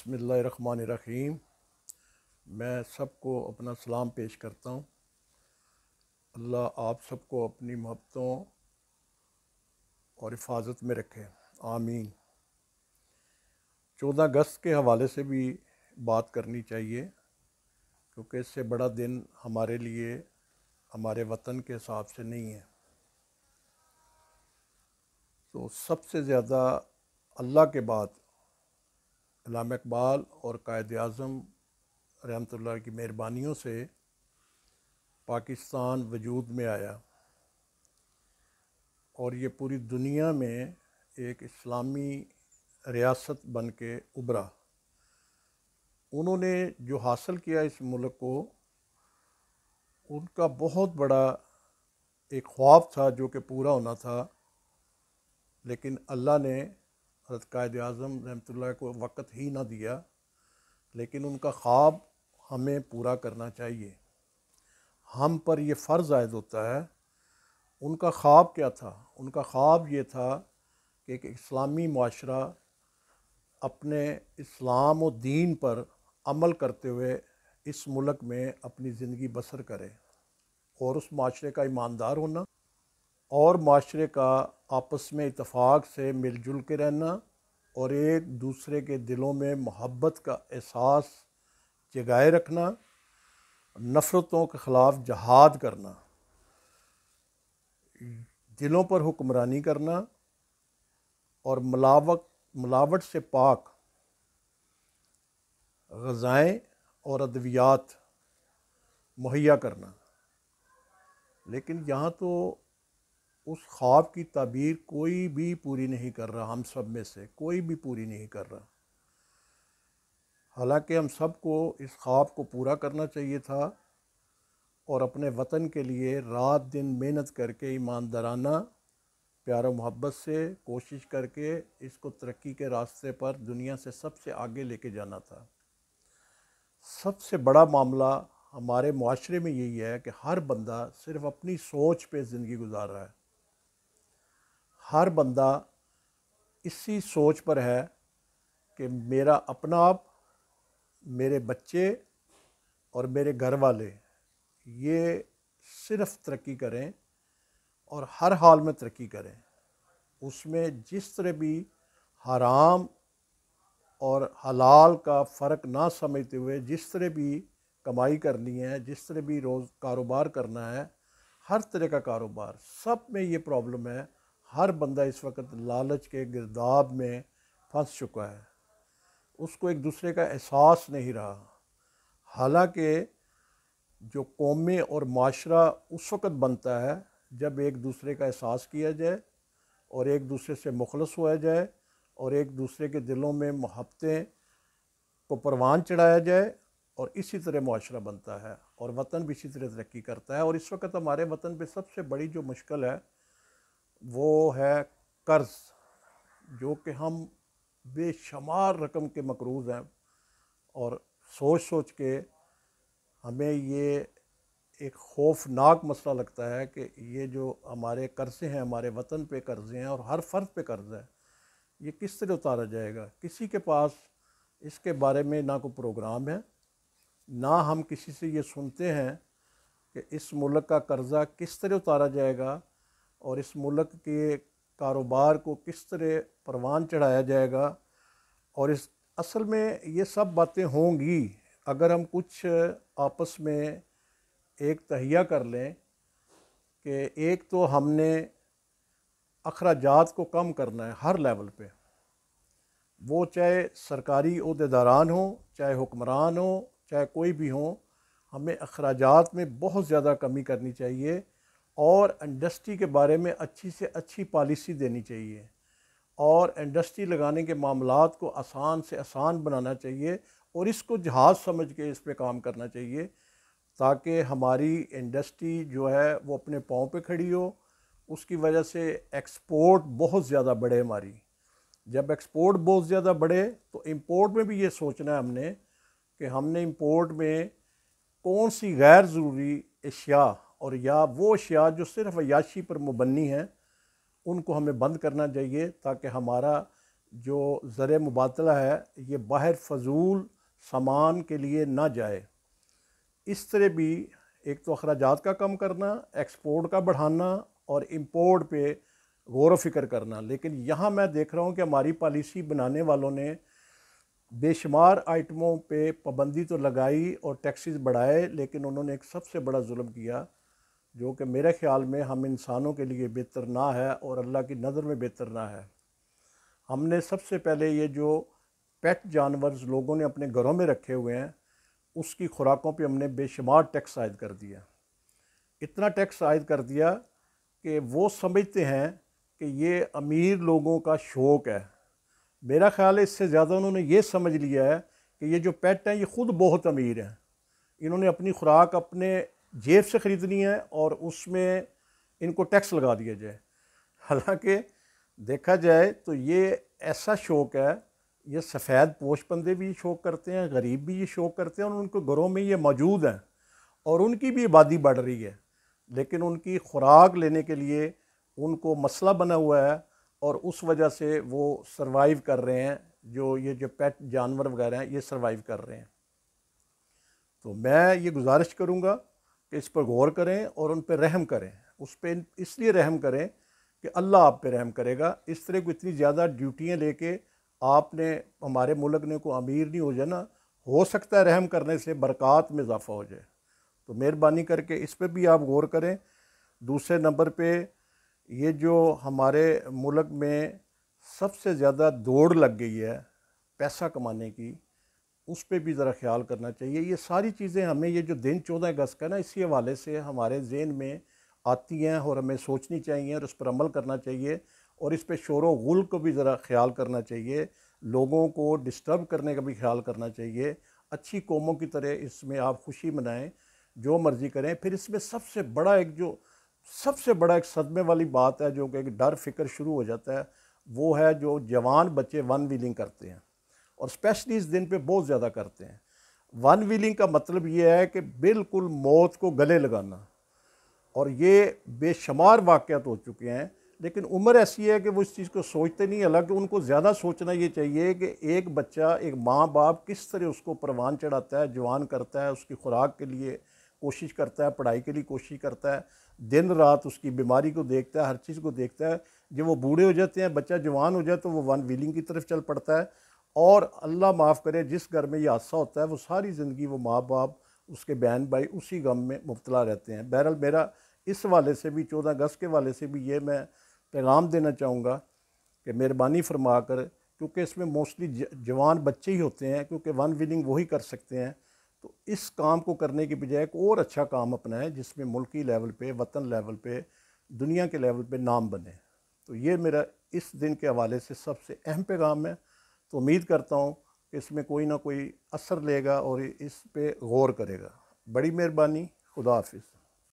بسم اللہ الرحمن الرحیم۔ میں سب کو اپنا سلام پیش کرتا ہوں۔ اللہ آپ سب کو اپنی محبتوں اور حفاظت میں رکھے، آمین۔ 14 اگست کے حوالے سے بھی بات کرنی چاہیے، کیونکہ اس سے بڑا دن ہمارے لیے ہمارے وطن کے حساب سے نہیں ہے۔ تو سب سے زیادہ اللہ کے بعد علامہ اقبال اور قائد اعظم رحمۃ اللہ کی مہربانیوں سے پاکستان وجود میں آیا اور یہ پوری دنیا میں ایک اسلامی ریاست بن کے ابھرا۔ انہوں نے جو حاصل کیا اس ملک کو، ان کا بہت بڑا ایک خواب تھا جو کہ پورا ہونا تھا، لیکن اللہ نے حضرت قائد اعظم رحمۃ اللہ کو وقت ہی نہ دیا۔ لیکن ان کا خواب ہمیں پورا کرنا چاہیے، ہم پر یہ فرض عائد ہوتا ہے۔ ان کا خواب کیا تھا؟ ان کا خواب یہ تھا کہ ایک اسلامی معاشرہ اپنے اسلام و دین پر عمل کرتے ہوئے اس ملک میں اپنی زندگی بسر کرے، اور اس معاشرے کا ایماندار ہونا، اور معاشرے کا آپس میں اتفاق سے مل جل کے رہنا، اور ایک دوسرے کے دلوں میں محبت کا احساس جگائے رکھنا، نفرتوں کے خلاف جہاد کرنا، دلوں پر حکمرانی کرنا، اور ملاوٹ سے پاک غذائیں اور ادویات مہیا کرنا۔ لیکن یہاں تو اس خواب کی تعبیر کوئی بھی پوری نہیں کر رہا، ہم سب میں سے کوئی بھی پوری نہیں کر رہا۔ حالانکہ ہم سب کو اس خواب کو پورا کرنا چاہیے تھا، اور اپنے وطن کے لیے رات دن محنت کر کے ایماندارانہ پیار و محبت سے کوشش کر کے اس کو ترقی کے راستے پر دنیا سے سب سے آگے لے کے جانا تھا۔ سب سے بڑا معاملہ ہمارے معاشرے میں یہی ہے کہ ہر بندہ صرف اپنی سوچ پہ زندگی گزار رہا ہے۔ ہر بندہ اسی سوچ پر ہے کہ میرا اپنا آپ، میرے بچے اور میرے گھر والے یہ صرف ترقی کریں، اور ہر حال میں ترقی کریں۔ اس میں جس طرح بھی حرام اور حلال کا فرق نہ سمجھتے ہوئے جس طرح بھی کمائی کرنی ہے، جس طرح بھی کاروبار کرنا ہے، ہر طرح کا کاروبار، سب میں یہ پرابلم ہے۔ ہر بندہ اس وقت لالچ کے گرداب میں پھنس چکا ہے، اس کو ایک دوسرے کا احساس نہیں رہا۔ حالانکہ جو قومیں اور معاشرہ اس وقت بنتا ہے جب ایک دوسرے کا احساس کیا جائے، اور ایک دوسرے سے مخلص ہوا جائے، اور ایک دوسرے کے دلوں میں محبتیں کو پروان چڑھایا جائے، اور اسی طرح معاشرہ بنتا ہے، اور وطن بھی اسی طرح ترقی کرتا ہے۔ اور اس وقت ہمارے وطن پہ سب سے بڑی جو مشکل ہے وہ ہے قرض، جو کہ ہم بے شمار رقم کے مقروض ہیں، اور سوچ سوچ کے ہمیں یہ ایک خوفناک مسئلہ لگتا ہے کہ یہ جو ہمارے قرضے ہیں، ہمارے وطن پہ قرضے ہیں، اور ہر فرد پہ قرض ہے، یہ کس طرح اتارا جائے گا؟ کسی کے پاس اس کے بارے میں نہ کوئی پروگرام ہے، نہ ہم کسی سے یہ سنتے ہیں کہ اس ملک کا قرضہ کس طرح اتارا جائے گا، اور اس ملک کے کاروبار کو کس طرح پروان چڑھایا جائے گا۔ اور اصل میں یہ سب باتیں ہوں گی اگر ہم کچھ آپس میں ایک تہیہ کر لیں کہ ایک تو ہم نے اخراجات کو کم کرنا ہے ہر لیول پہ، وہ چاہے سرکاری عہدیداران ہوں، چاہے حکمران ہوں، چاہے کوئی بھی ہوں، ہمیں اخراجات میں بہت زیادہ کمی کرنی چاہیے، اور انڈسٹری کے بارے میں اچھی سے اچھی پالیسی دینی چاہیے، اور انڈسٹری لگانے کے معاملات کو آسان سے آسان بنانا چاہیے، اور اس کو جہاز سمجھ کے اس پہ کام کرنا چاہیے، تاکہ ہماری انڈسٹری جو ہے وہ اپنے پاؤں پہ کھڑی ہو۔ اس کی وجہ سے ایکسپورٹ بہت زیادہ بڑھے ہماری۔ جب ایکسپورٹ بہت زیادہ بڑھے تو امپورٹ میں بھی یہ سوچنا ہے ہم نے کہ ہم نے امپورٹ میں کون سی غیر ضروری اشیاء اور یا وہ اشیاء جو صرف عیاشی پر مبنی ہیں ان کو ہمیں بند کرنا چاہیے، تاکہ ہمارا جو زر مبادلہ ہے یہ باہر فضول سامان کے لیے نہ جائے۔ اس طرح بھی ایک تو اخراجات کا کم کرنا، ایکسپورٹ کا بڑھانا اور امپورٹ پہ غور و فکر کرنا۔ لیکن یہاں میں دیکھ رہا ہوں کہ ہماری پالیسی بنانے والوں نے بے شمار آئٹموں پہ پابندی تو لگائی اور ٹیکسز بڑھائے، لیکن انہوں نے ایک سب سے بڑا ظلم کیا جو کہ میرے خیال میں ہم انسانوں کے لیے بہتر نہ ہے اور اللہ کی نظر میں بہتر نہ ہے۔ ہم نے سب سے پہلے یہ جو پیٹ جانورز لوگوں نے اپنے گھروں میں رکھے ہوئے ہیں اس کی خوراکوں پہ ہم نے بے شمار ٹیکس عائد کر دیا، اتنا ٹیکس عائد کر دیا کہ وہ سمجھتے ہیں کہ یہ امیر لوگوں کا شوق ہے۔ میرا خیال ہے اس سے زیادہ انہوں نے یہ سمجھ لیا ہے کہ یہ جو پیٹ ہیں یہ خود بہت امیر ہیں، انہوں نے اپنی خوراک اپنے جیب سے خریدنی ہے اور اس میں ان کو ٹیکس لگا دیا جائے۔ حالانکہ دیکھا جائے تو یہ ایسا شوق ہے، یہ سفید پوش بندے بھی یہ شوق کرتے ہیں، غریب بھی یہ شوق کرتے ہیں، اور ان کے گھروں میں یہ موجود ہیں اور ان کی بھی آبادی بڑھ رہی ہے، لیکن ان کی خوراک لینے کے لیے ان کو مسئلہ بنا ہوا ہے اور اس وجہ سے وہ سروائیو کر رہے ہیں، جو پیٹ جانور وغیرہ ہیں یہ سروائیو کر رہے ہیں۔ تو میں یہ گزارش کروں گا کہ اس پر غور کریں اور ان پہ رحم کریں، اس پہ اس لیے رحم کریں کہ اللہ آپ پہ رحم کرے گا۔ اس طرح کو اتنی زیادہ ڈیوٹیاں لے کے آپ نے ہمارے ملک نے کو امیر نہیں ہو جانا، ہو سکتا ہے رحم کرنے سے برکات میں اضافہ ہو جائے، تو مہربانی کر کے اس پہ بھی آپ غور کریں۔ دوسرے نمبر پہ یہ جو ہمارے ملک میں سب سے زیادہ دوڑ لگ گئی ہے پیسہ کمانے کی، اس پہ بھی ذرا خیال کرنا چاہیے۔ یہ ساری چیزیں ہمیں یہ جو دن 14 اگست کا نا اسی حوالے سے ہمارے ذہن میں آتی ہیں اور ہمیں سوچنی چاہیے اور اس پر عمل کرنا چاہیے، اور اس پہ شور و غل کو بھی ذرا خیال کرنا چاہیے، لوگوں کو ڈسٹرب کرنے کا بھی خیال کرنا چاہیے۔ اچھی قوموں کی طرح اس میں آپ خوشی منائیں، جو مرضی کریں۔ پھر اس میں سب سے بڑا ایک صدمے والی بات ہے جو کہ ایک ڈر فکر شروع ہو جاتا ہے، وہ ہے جو جوان بچے ون ویلنگ کرتے ہیں، اور اسپیشلی اس دن پہ بہت زیادہ کرتے ہیں۔ ون ویلنگ کا مطلب یہ ہے کہ بالکل موت کو گلے لگانا، اور یہ بے شمار واقعات ہو چکے ہیں، لیکن عمر ایسی ہے کہ وہ اس چیز کو سوچتے نہیں۔ حالانکہ ان کو زیادہ سوچنا یہ چاہیے کہ ایک بچہ، ایک ماں باپ کس طرح اس کو پروان چڑھاتا ہے، جوان کرتا ہے، اس کی خوراک کے لیے کوشش کرتا ہے، پڑھائی کے لیے کوشش کرتا ہے، دن رات اس کی بیماری کو دیکھتا ہے، ہر چیز کو دیکھتا ہے۔ جب وہ بوڑھے ہو جاتے ہیں، بچہ جوان ہو جائے تو وہ ون ویلنگ کی طرف چل پڑتا ہے، اور اللہ معاف کرے جس گھر میں یہ حادثہ ہوتا ہے وہ ساری زندگی وہ ماں باپ، اس کے بہن بھائی اسی غم میں مبتلا رہتے ہیں۔ بہرحال میرا اس حوالے سے بھی 14 اگست کے حوالے سے بھی یہ میں پیغام دینا چاہوں گا کہ مہربانی فرما کر، کیونکہ اس میں موسٹلی جوان بچے ہی ہوتے ہیں، کیونکہ ون ویلنگ وہی کر سکتے ہیں، تو اس کام کو کرنے کی بجائے ایک اور اچھا کام اپنائیں جس میں ملکی لیول پہ، وطن لیول پہ، دنیا کے لیول پہ نام بنے۔ تو یہ میرا اس دن کے حوالے سے سب سے اہم پیغام ہے۔ تو امید کرتا ہوں کہ اس میں کوئی نہ کوئی اثر لے گا اور اس پہ غور کرے گا۔ بڑی مہربانی، خدا حافظ۔